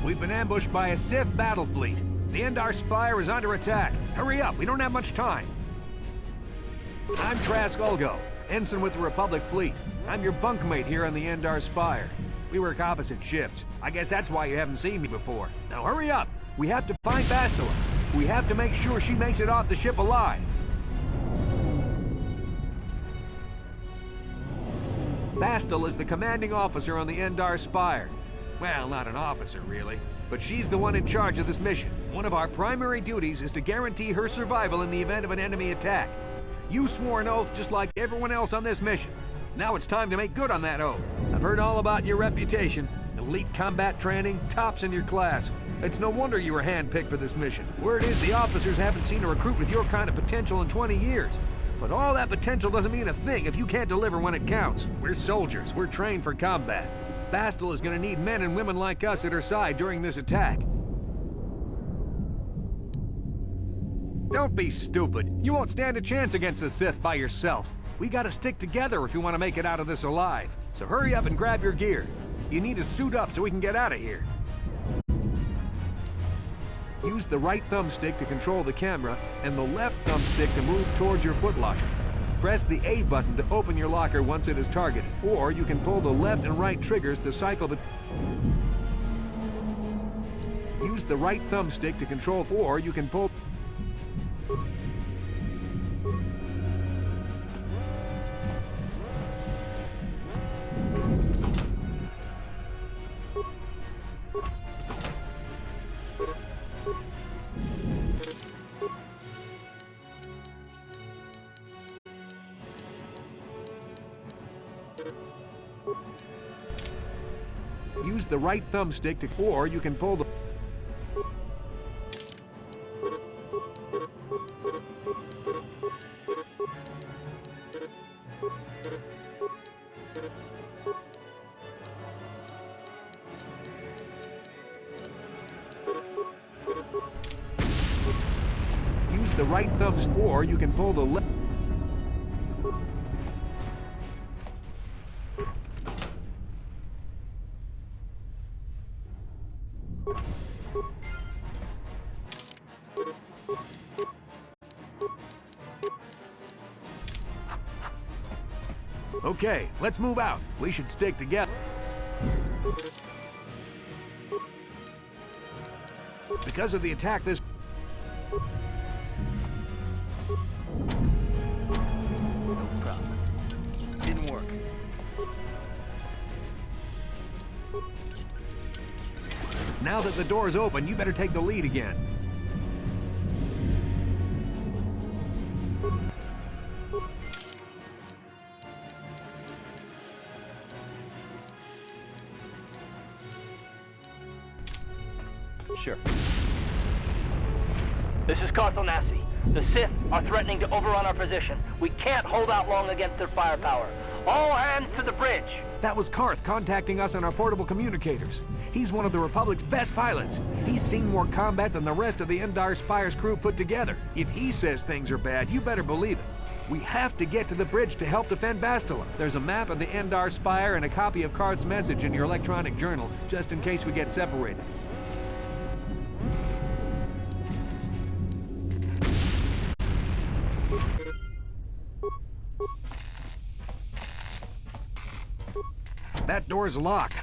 We've been ambushed by a Sith battle fleet. The Endar Spire is under attack. Hurry up, we don't have much time. I'm Trask Ulgo, ensign with the Republic fleet. I'm your bunkmate here on the Endar Spire. We work opposite shifts. I guess that's why you haven't seen me before. Now hurry up! We have to find Bastila. We have to make sure she makes it off the ship alive. Bastila is the commanding officer on the Endar Spire. Well, not an officer, really, but she's the one in charge of this mission. One of our primary duties is to guarantee her survival in the event of an enemy attack. You swore an oath just like everyone else on this mission. Now it's time to make good on that oath. I've heard all about your reputation. Elite combat training, tops in your class. It's no wonder you were handpicked for this mission. Word is the officers haven't seen a recruit with your kind of potential in 20 years. But all that potential doesn't mean a thing if you can't deliver when it counts. We're soldiers. We're trained for combat. Bastila is going to need men and women like us at her side during this attack. Don't be stupid. You won't stand a chance against the Sith by yourself. We gotta stick together if you want to make it out of this alive. So hurry up and grab your gear. You need to suit up so we can get out of here. Use the right thumbstick to control the camera and the left thumbstick to move towards your footlocker. Press the A button to open your locker once it is targeted, or you can pull the left and right triggers to cycle the... Use the right thumbstick to control, or you can pull... Use the right thumbstick to, or you can pull the... Use the right thumbstick, or you can pull the left... Okay, let's move out. We should stick together. Because of the attack this... No problem. Didn't work. Now that the door's open, you better take the lead again. Sure. This is Carthonasi. The Sith are threatening to overrun our position. We can't hold out long against their firepower. All hands to the bridge! That was Karth contacting us on our portable communicators. He's one of the Republic's best pilots. He's seen more combat than the rest of the Endar Spire's crew put together. If he says things are bad, you better believe it. We have to get to the bridge to help defend Bastila. There's a map of the Endar Spire and a copy of Karth's message in your electronic journal, just in case we get separated. That door's locked.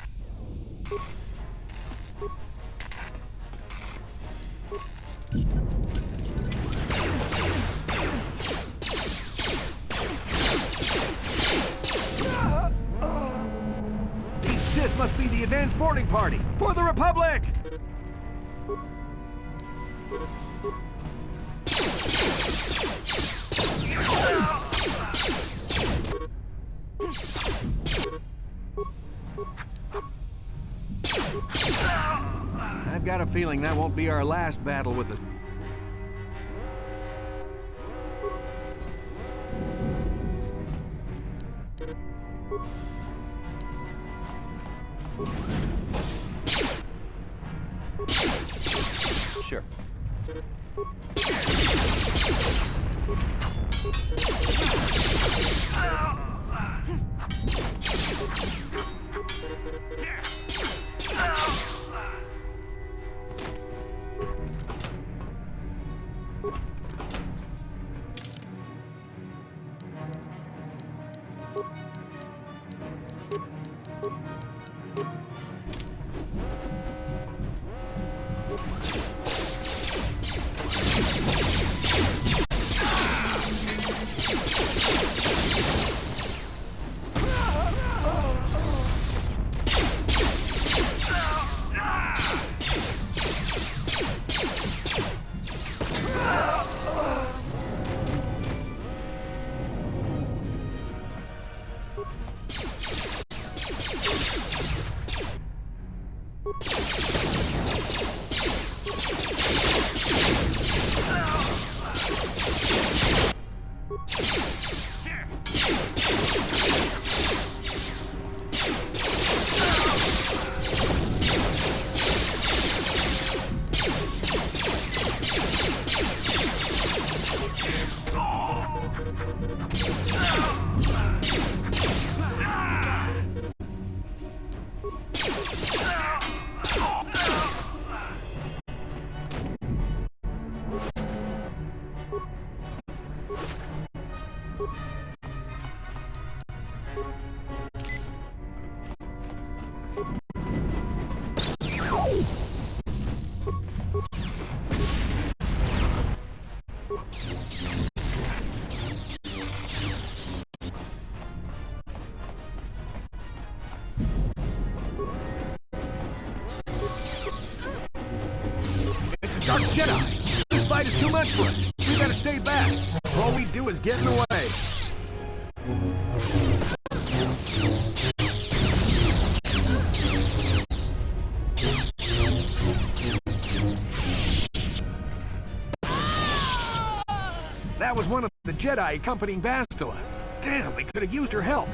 These Sith must be the advanced boarding party for the Republic! I've got a feeling that won't be our last battle with the... Sure. Dark Jedi! This fight is too much for us. We gotta stay back. All we do is get in the way. That was one of the Jedi accompanying Bastila. Damn, we could have used her help.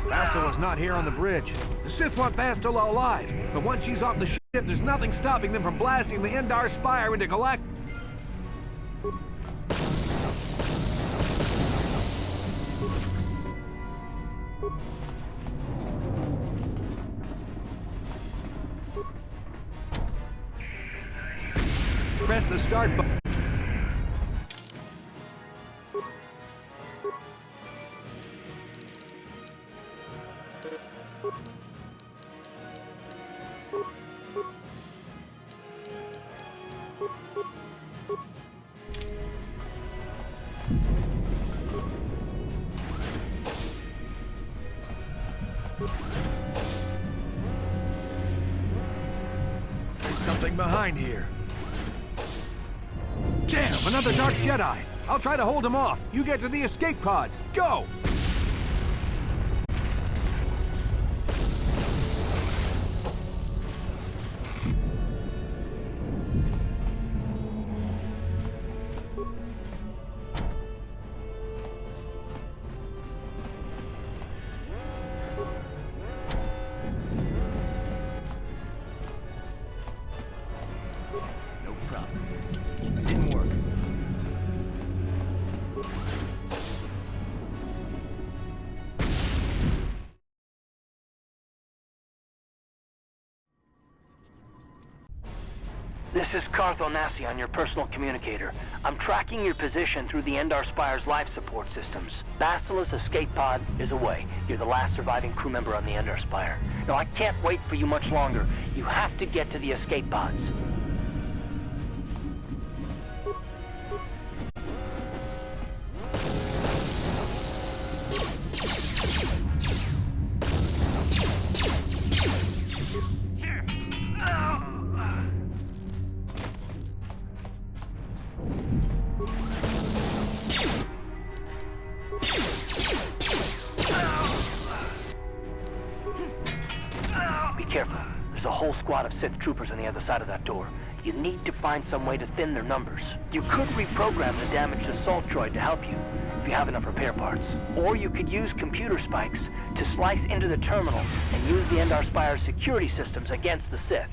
Bastila's not here on the bridge. The Sith want Bastila alive, but once she's off the ship, there's nothing stopping them from blasting the Endar Spire into Galactic. Press the start button. There's something behind here. Damn, another Dark Jedi! I'll try to hold him off. You get to the escape pods. Go! No problem. Didn't work. This is Cartho Nassi on your personal communicator. I'm tracking your position through the Endar Spire's life support systems. Bastila's escape pod is away. You're the last surviving crew member on the Endar Spire. Now, I can't wait for you much longer. You have to get to the escape pods. Be careful. There's a whole squad of Sith troopers on the other side of that door. You need to find some way to thin their numbers. You could reprogram the damaged assault droid to help you, if you have enough repair parts. Or you could use computer spikes to slice into the terminal and use the Endar Spire's security systems against the Sith.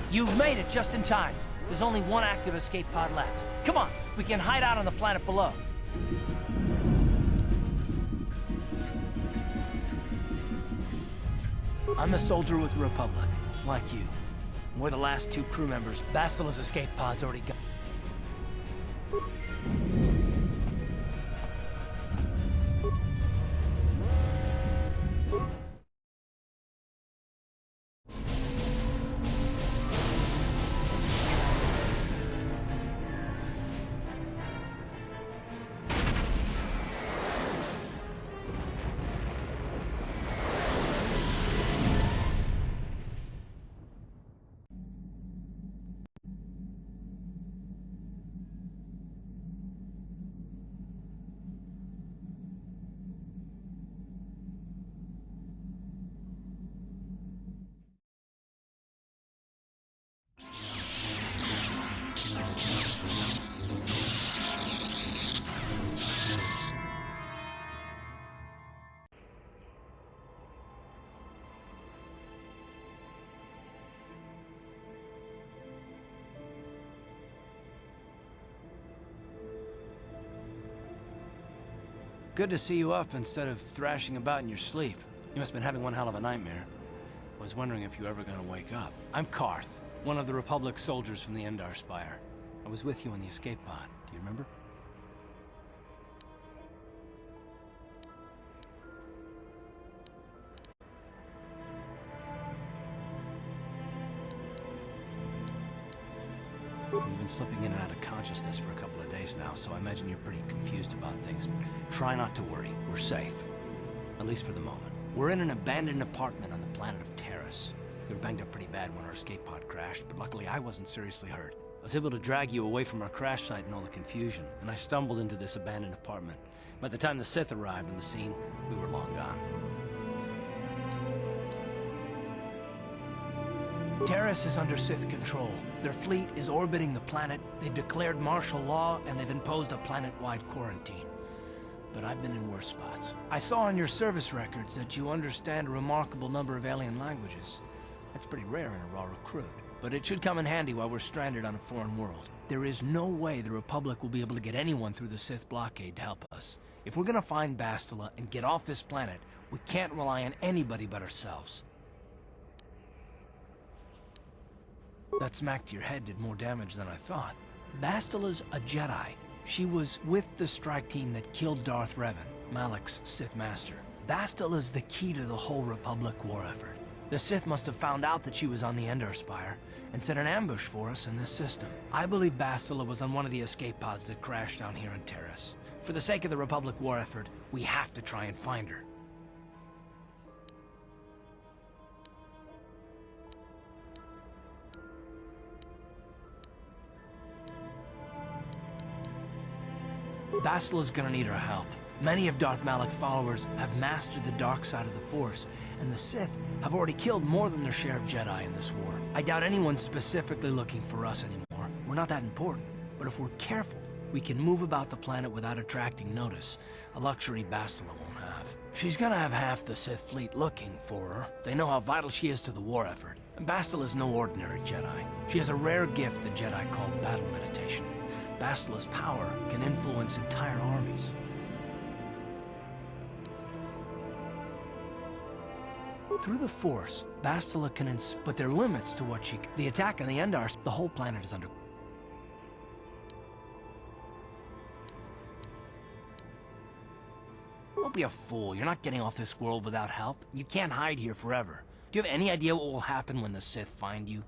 You've made it just in time. There's only one active escape pod left. Come on, we can hide out on the planet below. I'm a soldier with the Republic, like you. We're the last two crew members. Bastila's escape pod's already gone. Good to see you up instead of thrashing about in your sleep. You must have been having one hell of a nightmare. I was wondering if you were ever gonna wake up. I'm Karth, one of the Republic soldiers from the Endar Spire. I was with you on the escape pod. Do you remember? You've been slipping in and out of consciousness for a couple of days now, so I imagine you're pretty confused about things. Try not to worry. We're safe. At least for the moment. We're in an abandoned apartment on the planet of Terrace. We were banged up pretty bad when our escape pod crashed, but luckily I wasn't seriously hurt. I was able to drag you away from our crash site and all the confusion, and I stumbled into this abandoned apartment. By the time the Sith arrived on the scene, we were long gone. Terrace is under Sith control. Their fleet is orbiting the planet, they've declared martial law, and they've imposed a planet-wide quarantine. But I've been in worse spots. I saw on your service records that you understand a remarkable number of alien languages. That's pretty rare in a raw recruit, but it should come in handy while we're stranded on a foreign world. There is no way the Republic will be able to get anyone through the Sith blockade to help us. If we're gonna find Bastila and get off this planet, we can't rely on anybody but ourselves. That smack to your head did more damage than I thought. Bastila's a Jedi. She was with the strike team that killed Darth Revan, Malak's Sith master. Bastila's the key to the whole Republic war effort. The Sith must have found out that she was on the Endar Spire and set an ambush for us in this system. I believe Bastila was on one of the escape pods that crashed down here in Terrace. For the sake of the Republic war effort, we have to try and find her. Bastila's gonna need our help. Many of Darth Malak's followers have mastered the dark side of the Force, and the Sith have already killed more than their share of Jedi in this war. I doubt anyone's specifically looking for us anymore. We're not that important. But if we're careful, we can move about the planet without attracting notice, a luxury Bastila won't have. She's gonna have half the Sith fleet looking for her. They know how vital she is to the war effort. And Bastila's no ordinary Jedi. She has a rare gift the Jedi call battle meditation. Bastila's power can influence entire armies. Through the Force, Bastila can but there are limits to what she can. The attack on the Endar, the whole planet is under. Don't be a fool. You're not getting off this world without help. You can't hide here forever. Do you have any idea what will happen when the Sith find you?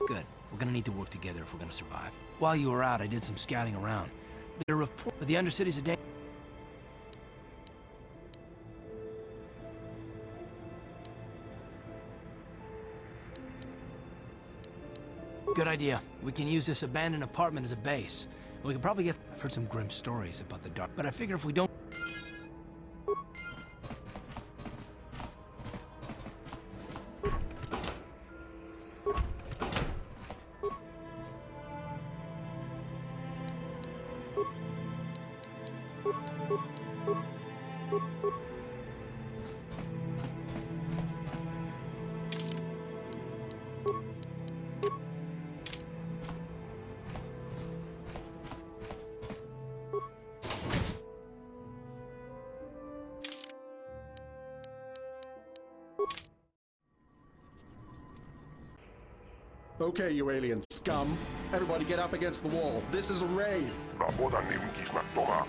Good. We're gonna need to work together if we're gonna survive. While you were out, I did some scouting around. The report of the Undercity's a danger. Good idea. We can use this abandoned apartment as a base. We can probably get... I've heard some grim stories about the dark, but I figure if we don't... Okay, you alien scum. Everybody get up against the wall. This is a raid. Rabodan kismatoma.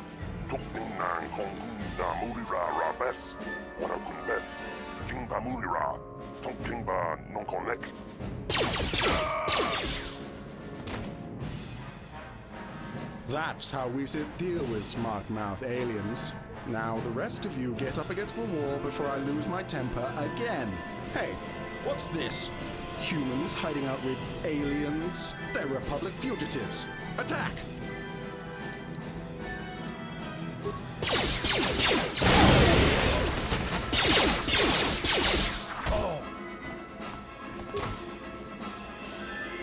Tukninang kongunda murira rabes. Wanakumbes. Kingba murira. Tonkingba nonkonek. That's how we deal with smart-mouth aliens. Now the rest of you get up against the wall before I lose my temper again. Hey, what's this? Humans hiding out with aliens? They're Republic fugitives. Attack!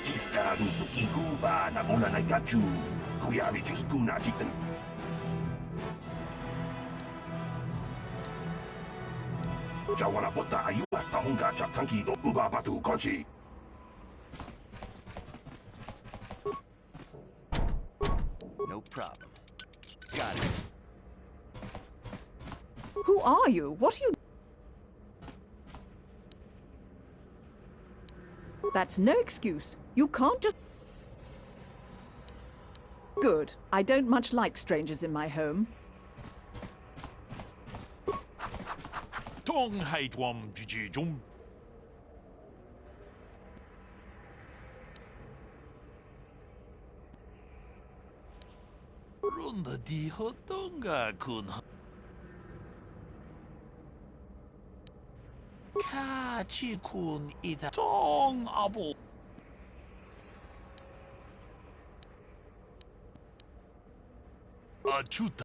Jiska Suki Guba Namona Nagachu. Kuyabi Juskuna Jitan. Jawana Bota Ayuka Tahunga Chakanki do Uba Batu Konchi. No problem. Got it. Who are you? What are you... That's no excuse. You can't just... Good. I don't much like strangers in my home. Tong hate wom jiji jum. Runda di hotonga kun. Ka chi kun ita tong abo. Achuta.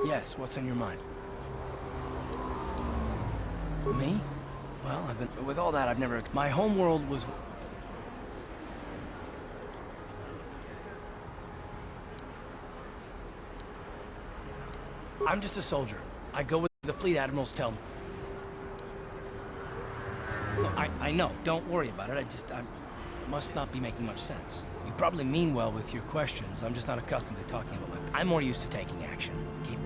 Yes, what's on your mind? Me? Well, with all that, I've never... My homeworld was... I'm just a soldier. I go with the fleet admirals tell me. No, I know. Don't worry about it. It must not be making much sense. You probably mean well with your questions. I'm just not accustomed to talking about my... I'm more used to taking action. Keep...